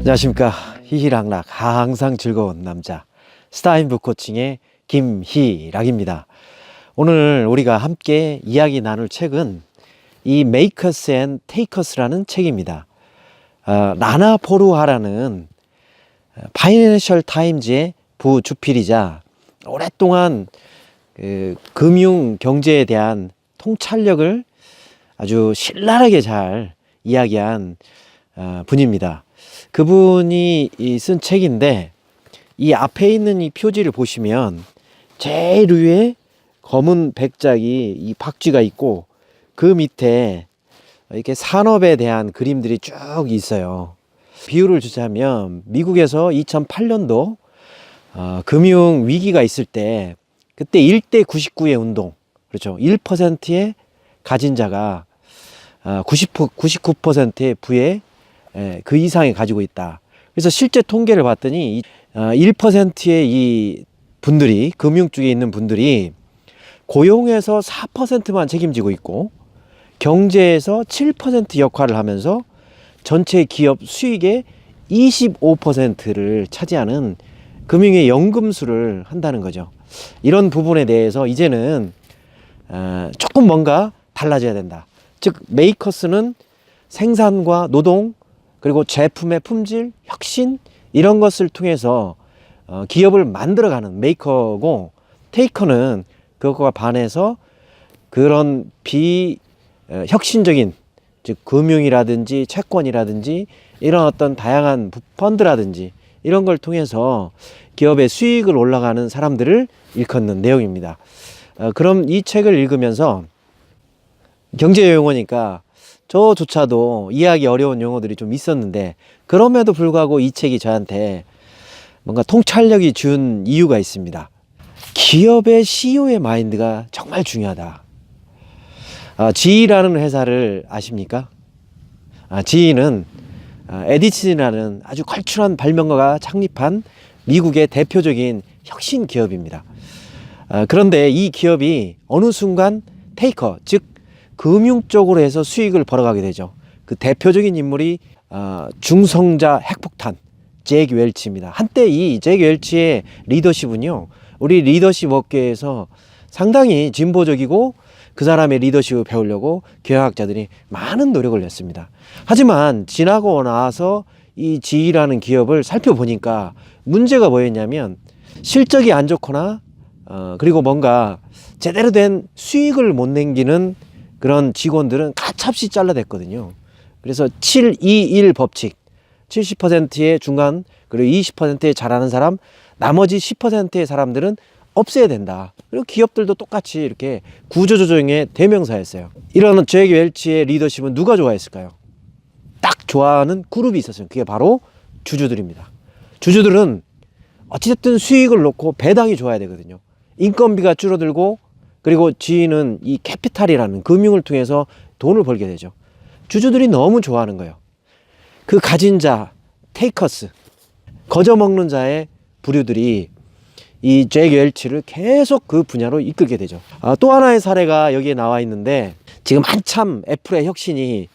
안녕하십니까. 희희락락 항상 즐거운 남자 스타인부 코칭의 김희락입니다. 오늘 우리가 함께 이야기 나눌 책은 이 Makers and Takers라는 책입니다. 라나 포르하라는 파이낸셜 타임즈의 부주필이자 오랫동안 금융 경제에 대한 통찰력을 아주 신랄하게 잘 이야기한 분입니다. 그분이 쓴 책인데, 이 앞에 있는 이 표지를 보시면 제일 위에 검은 백작이 이 박쥐가 있고, 그 밑에 이렇게 산업에 대한 그림들이 쭉 있어요. 비유를 주자면 미국에서 2008년도 금융 위기가 있을 때, 그때 1대 99의 운동, 그렇죠. 1%의 가진 자가 99%의 부의 그 이상이 가지고 있다. 그래서 실제 통계를 봤더니 1%의 이 분들이, 금융 쪽에 있는 분들이 고용에서 4%만 책임지고 있고 경제에서 7% 역할을 하면서 전체 기업 수익의 25%를 차지하는 금융의 연금술을 한다는 거죠. 이런 부분에 대해서 이제는 조금 뭔가 달라져야 된다. 즉 메이커스는 생산과 노동, 그리고 제품의 품질, 혁신, 이런 것을 통해서 기업을 만들어가는 메이커고, 테이커는 그것과 반해서 그런 비혁신적인, 즉 금융이라든지 채권이라든지 이런 어떤 다양한 펀드라든지 이런 걸 통해서 기업의 수익을 올라가는 사람들을 일컫는 내용입니다. 그럼 이 책을 읽으면서 경제 용어니까 저조차도 이해하기 어려운 용어들이 좀 있었는데, 그럼에도 불구하고 이 책이 저한테 뭔가 통찰력이 준 이유가 있습니다. 기업의 CEO의 마인드가 정말 중요하다. GE라는 회사를 아십니까? GE는 에디슨이라는 아주 걸출한 발명가가 창립한 미국의 대표적인 혁신 기업입니다. 그런데 이 기업이 어느 순간 테이커, 즉 금융 쪽으로 해서 수익을 벌어가게 되죠. 그 대표적인 인물이 중성자 핵폭탄 잭 웰치입니다. 한때 이 잭 웰치의 리더십은요, 우리 리더십 업계에서 상당히 진보적이고, 그 사람의 리더십을 배우려고 경영학자들이 많은 노력을 했습니다. 하지만 지나고 나서 이 GE라는 기업을 살펴보니까 문제가 뭐였냐면, 실적이 안 좋거나 그리고 뭔가 제대로 된 수익을 못 남기는 그런 직원들은 가차없이 잘라냈거든요. 그래서 7-2-1 법칙, 70%의 중간, 그리고 20%의 잘하는 사람, 나머지 10%의 사람들은 없애야 된다. 그리고 기업들도 똑같이 이렇게 구조조정의 대명사였어요. 이런 잭 웰치의 리더십은 누가 좋아했을까요? 딱 좋아하는 그룹이 있었어요. 그게 바로 주주들입니다. 주주들은 어찌됐든 수익을 놓고 배당이 좋아야 되거든요. 인건비가 줄어들고, 그리고 GE는 이 캐피탈이라는 금융을 통해서 돈을 벌게 되죠. 주주들이 너무 좋아하는 거예요. 그 가진 자, 테이커스, 거저먹는 자의 부류들이 이 잭 웰치를 계속 그 분야로 이끌게 되죠. 또 하나의 사례가 여기에 나와 있는데, 지금 한참 애플의 혁신이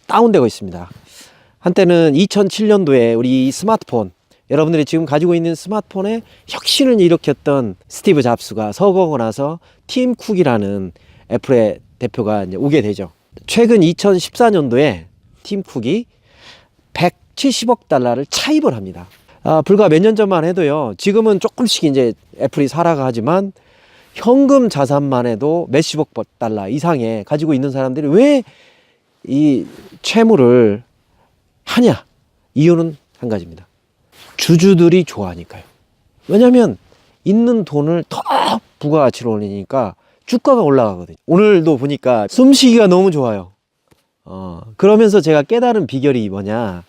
다운되고 있습니다. 한때는 2007년도에 우리 스마트폰, 여러분들이 지금 가지고 있는 스마트폰에 혁신을 일으켰던 스티브 잡스가 서거하고 나서 팀 쿡이라는 애플의 대표가 이제 오게 되죠. 최근 2014년도에 팀 쿡이 170억 달러를 차입을 합니다. 불과 몇 년 전만 해도요, 지금은 조금씩 이제 애플이 살아가지만 현금 자산만 해도 몇십억 달러 이상의 가지고 있는 사람들이 왜 이 채무를 하냐? 이유는 한 가지입니다. 주주들이 좋아하니까요. 왜냐하면 있는 돈을 더 부가가치로 올리니까 주가가 올라가거든요. 오늘도 보니까 숨쉬기가 너무 좋아요. 그러면서 제가 깨달은 비결이 뭐냐,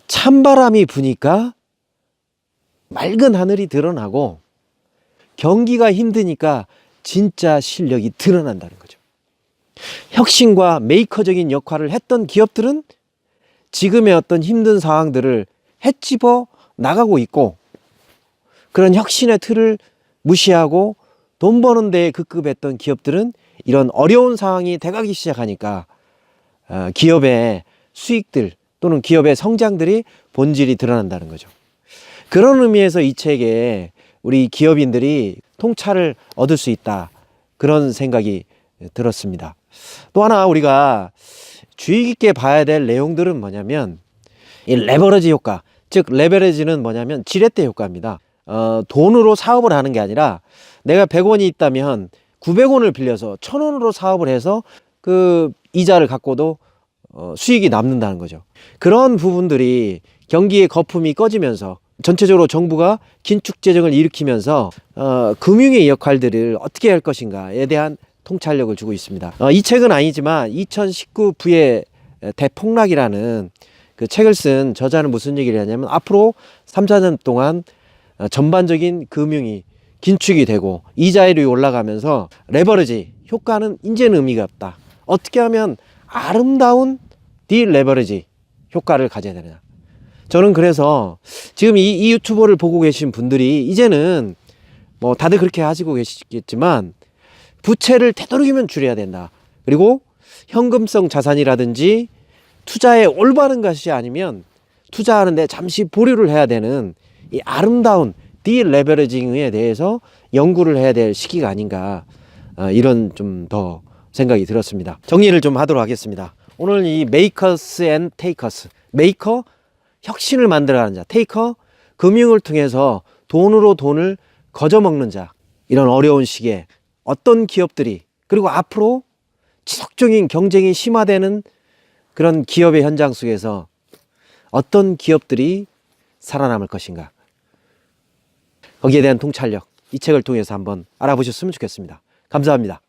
찬바람이 부니까 맑은 하늘이 드러나고, 경기가 힘드니까 진짜 실력이 드러난다는 거죠. 혁신과 메이커적인 역할을 했던 기업들은 지금의 어떤 힘든 상황들을 헤집어 나가고 있고, 그런 혁신의 틀을 무시하고 돈 버는 데에 급급했던 기업들은 이런 어려운 상황이 돼가기 시작하니까 기업의 수익들, 또는 기업의 성장들이 본질이 드러난다는 거죠. 그런 의미에서 이 책에 우리 기업인들이 통찰을 얻을 수 있다, 그런 생각이 들었습니다. 또 하나 우리가 주의 깊게 봐야 될 내용들은 뭐냐면 이 레버리지 효과, 즉 레버리지는 뭐냐면 지렛대 효과입니다. 돈으로 사업을 하는 게 아니라 내가 100원이 있다면 900원을 빌려서 1000원으로 사업을 해서 그 이자를 갖고도 수익이 남는다는 거죠. 그런 부분들이 경기의 거품이 꺼지면서 전체적으로 정부가 긴축 재정을 일으키면서 금융의 역할들을 어떻게 할 것인가에 대한 통찰력을 주고 있습니다. 이 책은 아니지만 2019 부의 대폭락이라는 그 책을 쓴 저자는 무슨 얘기를 하냐면 앞으로 3, 4년 동안 전반적인 금융이 긴축이 되고 이자율이 올라가면서 레버리지 효과는 이제는 의미가 없다. 어떻게 하면 아름다운 디레버리지 효과를 가져야 되느냐. 저는 그래서 지금 이 유튜버를 보고 계신 분들이 이제는 뭐 다들 그렇게 하시고 계시겠지만 부채를 되도록이면 줄여야 된다. 그리고 현금성 자산이라든지 투자에 올바른 것이 아니면 투자하는데 잠시 보류를 해야 되는 이 아름다운 디레버리징에 대해서 연구를 해야 될 시기가 아닌가, 이런 좀 더 생각이 들었습니다. 정리를 좀 하도록 하겠습니다. 오늘 이 메이커스 앤 테이커스, 메이커 혁신을 만들어가는 자, 테이커 금융을 통해서 돈으로 돈을 거저먹는 자, 이런 어려운 시기에 어떤 기업들이, 그리고 앞으로 지속적인 경쟁이 심화되는 그런 기업의 현장 속에서 어떤 기업들이 살아남을 것인가, 거기에 대한 통찰력, 이 책을 통해서 한번 알아보셨으면 좋겠습니다. 감사합니다.